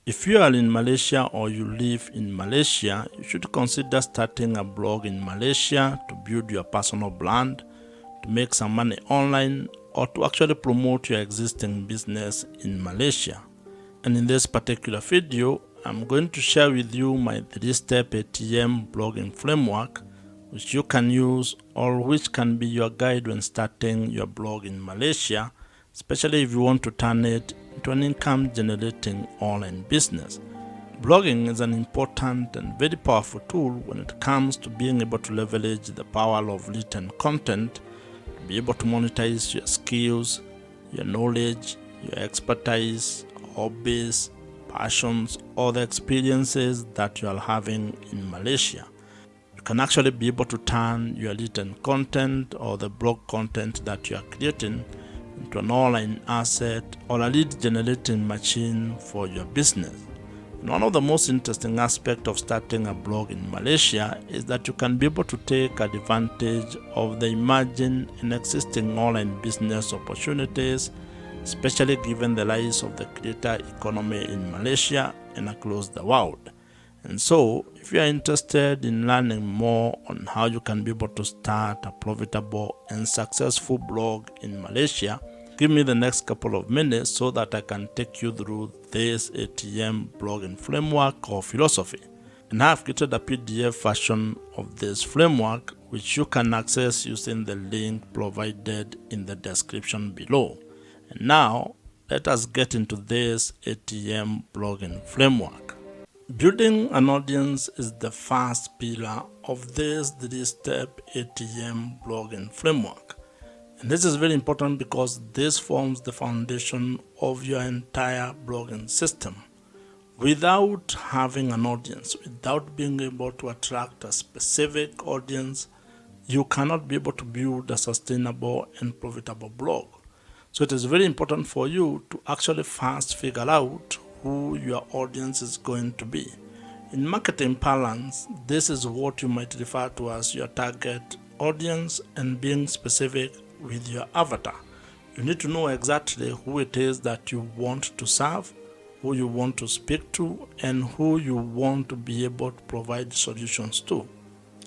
If you are in Malaysia or you live in Malaysia, you should consider starting a blog in Malaysia to build your personal brand, to make some money online, or to actually promote your existing business in Malaysia. And in this particular video, I'm going to share with you my 3-step ATM blogging framework, which you can use or which can be your guide when starting your blog in Malaysia, especially if you want to turn it into an income-generating online business. Blogging is an important and very powerful tool when it comes to being able to leverage the power of written content to be able to monetize your skills, your knowledge, your expertise, hobbies, passions, or the experiences that you are having in Malaysia. You can actually be able to turn your written content or the blog content that you are creating into an online asset or a lead generating machine for your business. And one of the most interesting aspects of starting a blog in Malaysia is that you can be able to take advantage of the emerging and existing online business opportunities, especially given the rise of the creator economy in Malaysia and across the world. And so, if you are interested in learning more on how you can be able to start a profitable and successful blog in Malaysia, give me the next couple of minutes so that I can take you through this ATM blogging framework or philosophy. And I have created a PDF version of this framework which you can access using the link provided in the description below. And now, let us get into this ATM blogging framework. Building an audience is the first pillar of this 3-step ATM blogging framework. And this is very important because this forms the foundation of your entire blogging system. Without having an audience, without being able to attract a specific audience, you cannot be able to build a sustainable and profitable blog. So it is very important for you to actually first figure out who your audience is going to be. In marketing parlance, this is what you might refer to as your target audience and being specific with your avatar. You need to know exactly who it is that you want to serve, who you want to speak to, and who you want to be able to provide solutions to.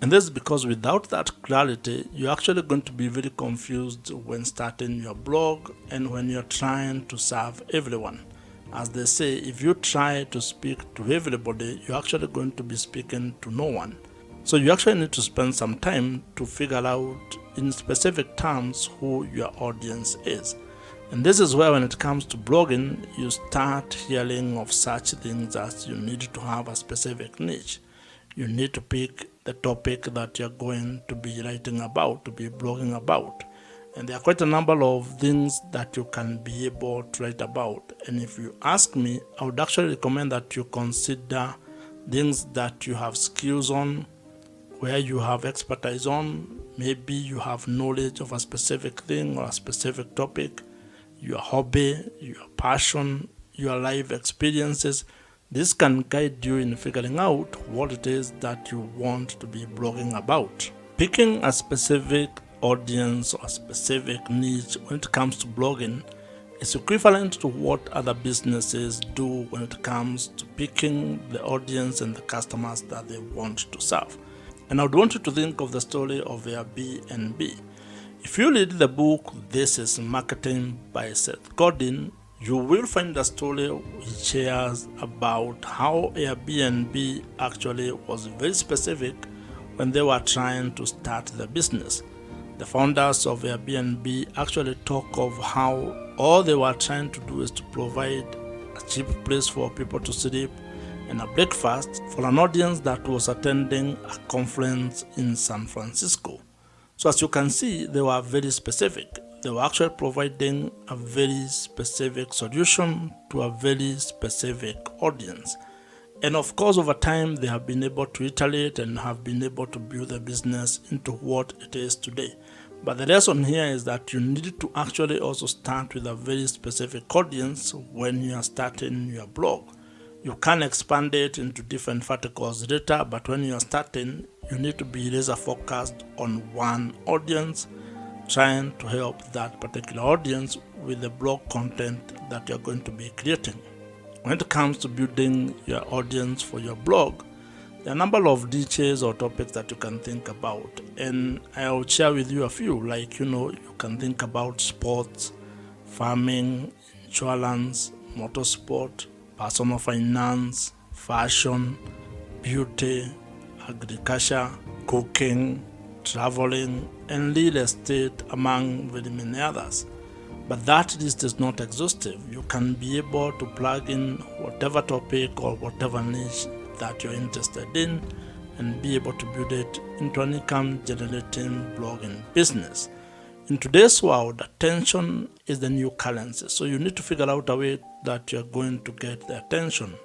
And this is because without that clarity, you're actually going to be very confused when starting your blog and when you're trying to serve everyone. As they say, if you try to speak to everybody, you're actually going to be speaking to no one. So you actually need to spend some time to figure out in specific terms who your audience is. And this is where when it comes to blogging, you start hearing of such things as you need to have a specific niche. You need to pick the topic that you're going to be writing about, to be blogging about. And there are quite a number of things that you can be able to write about. And if you ask me, I would actually recommend that you consider things that you have skills on, where you have expertise on. Maybe you have knowledge of a specific thing or a specific topic, your hobby, your passion, your life experiences. This can guide you in figuring out what it is that you want to be blogging about. Picking a specific audience or a specific niche when it comes to blogging is equivalent to what other businesses do when it comes to picking the audience and the customers that they want to serve. And I would want you to think of the story of Airbnb. If you read the book This is Marketing by Seth Godin, you will find a story which shares about how Airbnb actually was very specific when they were trying to start the business. The founders of Airbnb actually talk of how all they were trying to do is to provide a cheap place for people to sleep and a breakfast for an audience that was attending a conference in San Francisco. So as you can see, they were very specific. They were actually providing a very specific solution to a very specific audience. And of course, over time, they have been able to iterate and have been able to build the business into what it is today. But the lesson here is that you need to actually also start with a very specific audience when you are starting your blog. You can expand it into different verticals later, but when you are starting, you need to be laser focused on one audience, trying to help that particular audience with the blog content that you're going to be creating. When it comes to building your audience for your blog, there are a number of details or topics that you can think about, and I'll share with you a few. Like, you can think about sports, farming, insurance, motorsport, personal finance, fashion, beauty, agriculture, cooking, traveling, and real estate, among very many others. But that list is not exhaustive. You can be able to plug in whatever topic or whatever niche that you're interested in and be able to build it into an income generating blogging business. In today's world, attention is the new currency. So you need to figure out a way that you're going to get the attention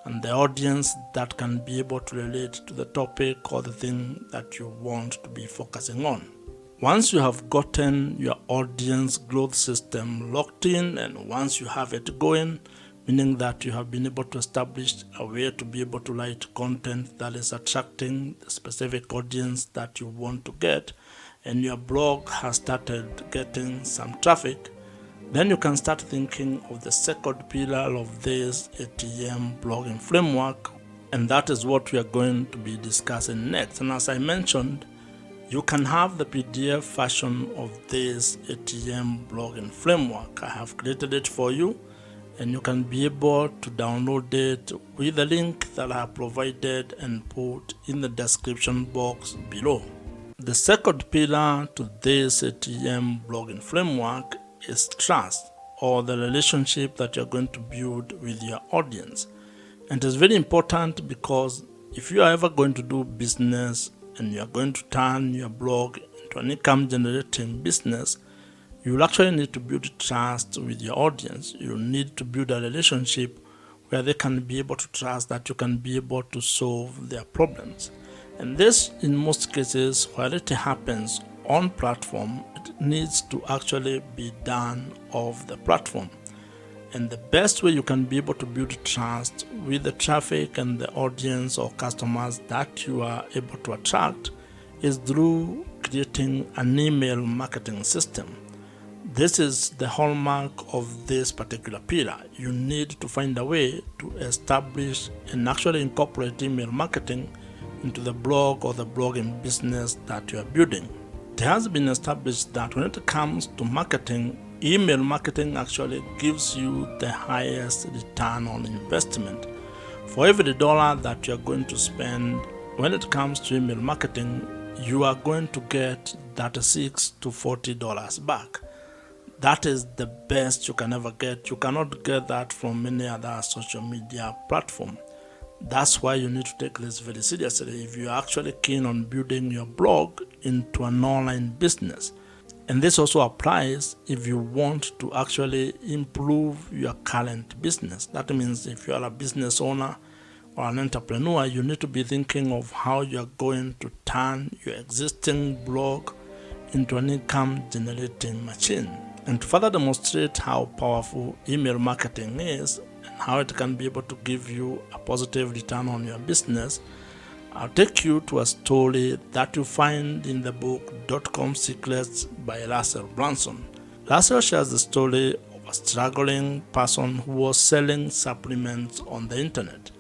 and the audience that can be able to relate to the topic or the thing that you want to be focusing on. Once you have gotten your audience growth system locked in, and once you have it going, meaning that you have been able to establish a way to be able to write content that is attracting the specific audience that you want to get, and your blog has started getting some traffic, then you can start thinking of the second pillar of this ATM blogging framework, and that is what we are going to be discussing next. And as I mentioned, you can have the PDF version of this ATM blogging framework. I have created it for you, and you can be able to download it with the link that I have provided and put in the description box below. The second pillar to this ATM blogging framework is trust, or the relationship that you're going to build with your audience. And it's very important because if you are ever going to do business and you're going to turn your blog into an income generating business, you will actually need to build trust with your audience. You need to build a relationship where they can be able to trust that you can be able to solve their problems. And this, in most cases, while it happens on platform, it needs to actually be done off the platform. And the best way you can be able to build trust with the traffic and the audience or customers that you are able to attract is through creating an email marketing system. This is the hallmark of this particular pillar. You need to find a way to establish and actually incorporate email marketing into the blog or the blogging business that you are building. It has been established that when it comes to marketing, email marketing actually gives you the highest return on investment. For every dollar that you're going to spend when it comes to email marketing, you are going to get $36 to $40 back. That is the best you can ever get. You cannot get that from any other social media platform. That's why you need to take this very seriously if you're actually keen on building your blog into an online business. And this also applies if you want to actually improve your current business. That means if you are a business owner or an entrepreneur, you need to be thinking of how you're going to turn your existing blog into an income generating machine. And to further demonstrate how powerful email marketing is and how it can be able to give you a positive return on your business, I'll take you to a story that you find in the book .com Secrets by Russell Brunson. Russell shares the story of a struggling person who was selling supplements on the internet,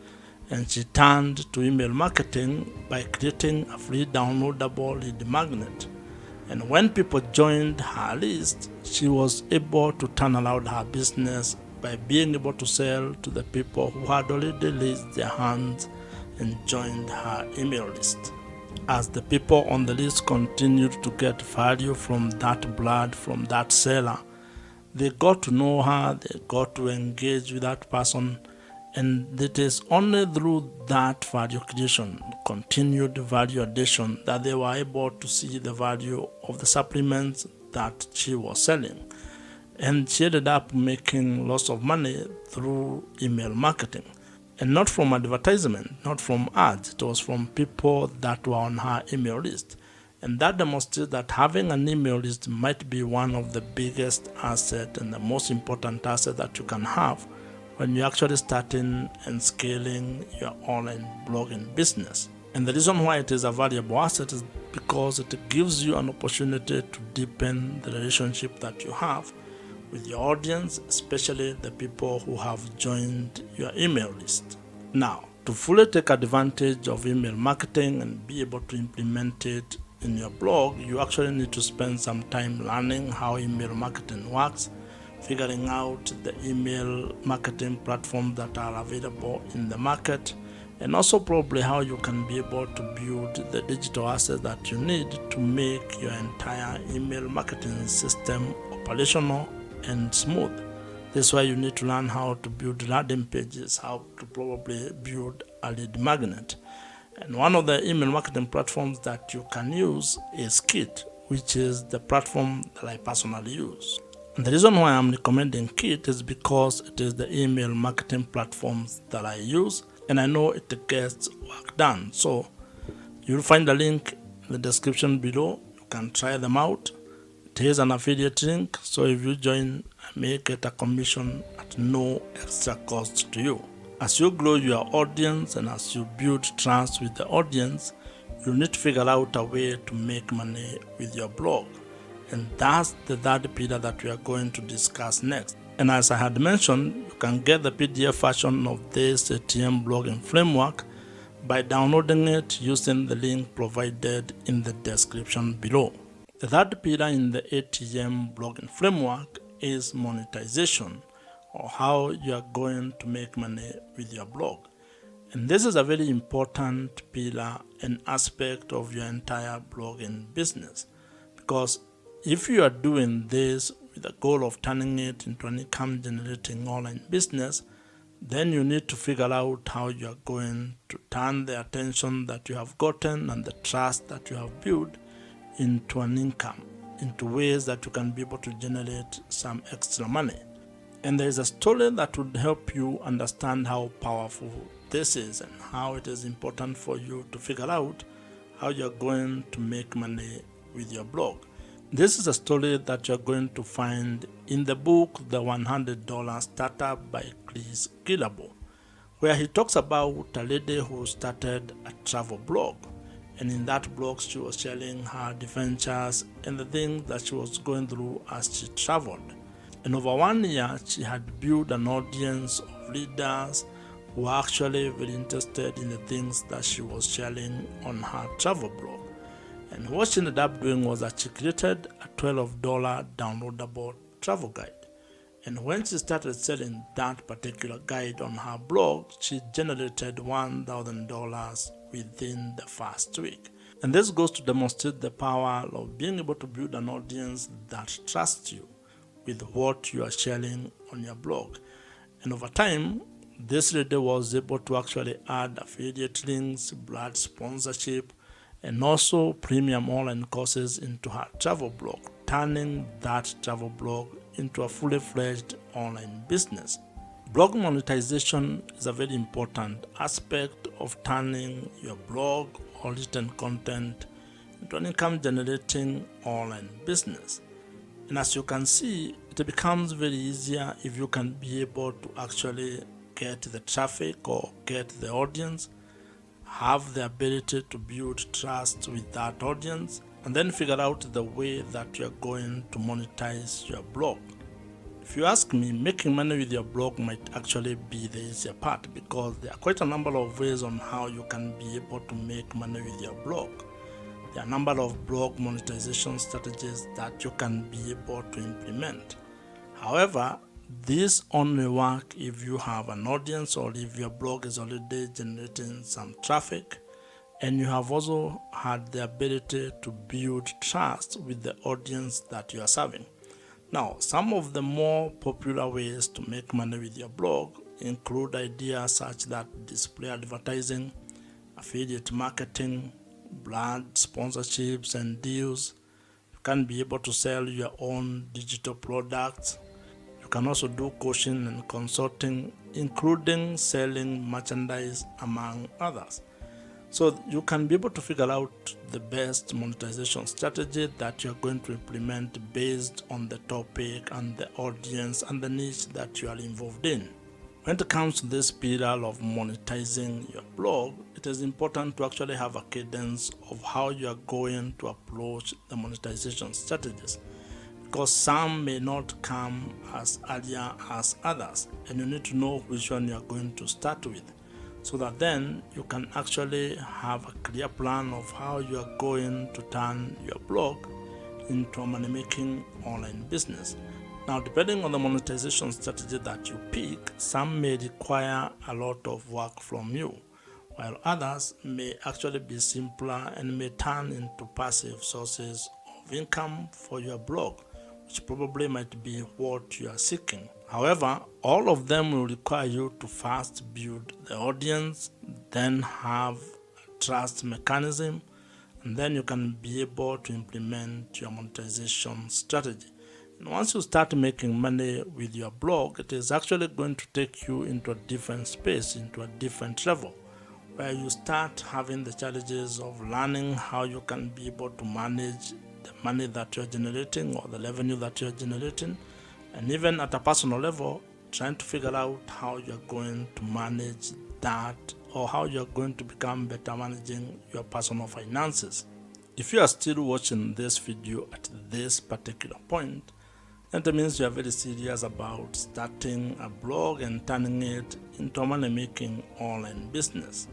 and she turned to email marketing by creating a free downloadable lead magnet. And when people joined her list, she was able to turn around her business by being able to sell to the people who had already raised their hands and joined her email list. As the people on the list continued to get value from that blood, from that seller, they got to know her, they got to engage with that person, and it is only through that value creation, continued value addition, that they were able to see the value of the supplements that she was selling. And she ended up making lots of money through email marketing. And not from advertisement, not from ads. It was from people that were on her email list. And that demonstrates that having an email list might be one of the biggest assets and the most important asset that you can have when you're actually starting and scaling your online blogging business. And the reason why it is a valuable asset is because it gives you an opportunity to deepen the relationship that you have with your audience, especially the people who have joined your email list. Now, to fully take advantage of email marketing and be able to implement it in your blog, you actually need to spend some time learning how email marketing works, figuring out the email marketing platforms that are available in the market, and also probably how you can be able to build the digital assets that you need to make your entire email marketing system operational and smooth. This is why you need to learn how to build landing pages, how to probably build a lead magnet. And one of the email marketing platforms that you can use is Kit, which is the platform that I personally use. And the reason why I'm recommending Kit is because it is the email marketing platforms that I use, and I know it gets work done. So you'll find the link in the description below. You can try them out. It is an affiliate link, so if you join, I may get a commission at no extra cost to you. As you grow your audience and as you build trust with the audience, you need to figure out a way to make money with your blog. And that's the third pillar that we are going to discuss next. And as I had mentioned, you can get the PDF version of this ATM blogging framework by downloading it using the link provided in the description below. The third pillar in the ATM blogging framework is monetization, or how you are going to make money with your blog. And this is a very important pillar and aspect of your entire blogging business, because if you are doing this with the goal of turning it into an income generating online business, then you need to figure out how you are going to turn the attention that you have gotten and the trust that you have built into an income, into ways that you can be able to generate some extra money. And there is a story that would help you understand how powerful this is and how it is important for you to figure out how you're going to make money with your blog. This is a story that you're going to find in the book, The $100 Startup by Chris Guillebeau, where he talks about a lady who started a travel blog. And in that blog, she was sharing her adventures and the things that she was going through as she traveled. And over 1 year, she had built an audience of readers who were actually very interested in the things that she was sharing on her travel blog. And what she ended up doing was that she created a $12 downloadable travel guide. And when she started selling that particular guide on her blog, she generated $1,000 within the first week. And this goes to demonstrate the power of being able to build an audience that trusts you with what you are sharing on your blog. And over time, this lady was able to actually add affiliate links, brand sponsorship, and also premium online courses into her travel blog, turning that travel blog into a fully fledged online business. Blog monetization is a very important aspect of turning your blog or written content into an income generating online business. And as you can see, it becomes very easier if you can be able to actually get the traffic or get the audience, have the ability to build trust with that audience, and then figure out the way that you're going to monetize your blog. If you ask me, making money with your blog might actually be the easier part, because there are quite a number of ways on how you can be able to make money with your blog. There are a number of blog monetization strategies that you can be able to implement. However, these only work if you have an audience or if your blog is already generating some traffic and you have also had the ability to build trust with the audience that you are serving. Now, some of the more popular ways to make money with your blog include ideas such that display advertising, affiliate marketing, brand sponsorships and deals. You can be able to sell your own digital products. You can also do coaching and consulting, including selling merchandise, among others. So you can be able to figure out the best monetization strategy that you're going to implement based on the topic and the audience and the niche that you are involved in. When it comes to this pillar of monetizing your blog, it is important to actually have a cadence of how you are going to approach the monetization strategies. because some may not come as earlier as others, and you need to know which one you are going to start with, so that then you can actually have a clear plan of how you are going to turn your blog into a money-making online business. Now, depending on the monetization strategy that you pick, some may require a lot of work from you, while others may actually be simpler and may turn into passive sources of income for your blog, which probably might be what you are seeking. However, all of them will require you to first build the audience, then have a trust mechanism, and then you can be able to implement your monetization strategy. And once you start making money with your blog, it is actually going to take you into a different space, into a different level, where you start having the challenges of learning how you can be able to manage the money that you're generating or the revenue that you're generating, and even at a personal level, trying to figure out how you're going to manage that, or how you're going to become better managing your personal finances. If you are still watching this video at this particular point, that means you are very serious about starting a blog and turning it into a money-making online business.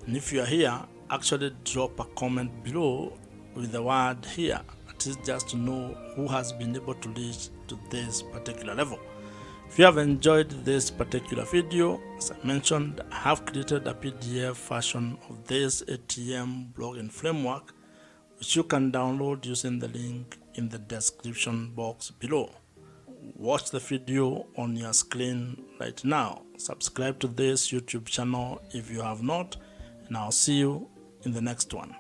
And if you are here, actually drop a comment below with the word "here," at least just to know who has been able to reach to this particular level. If you have enjoyed this particular video, as I mentioned, I have created a PDF version of this ATM blogging framework, which you can download using the link in the description box below. Watch the video on your screen right now. Subscribe to this YouTube channel if you have not, and I'll see you in the next one.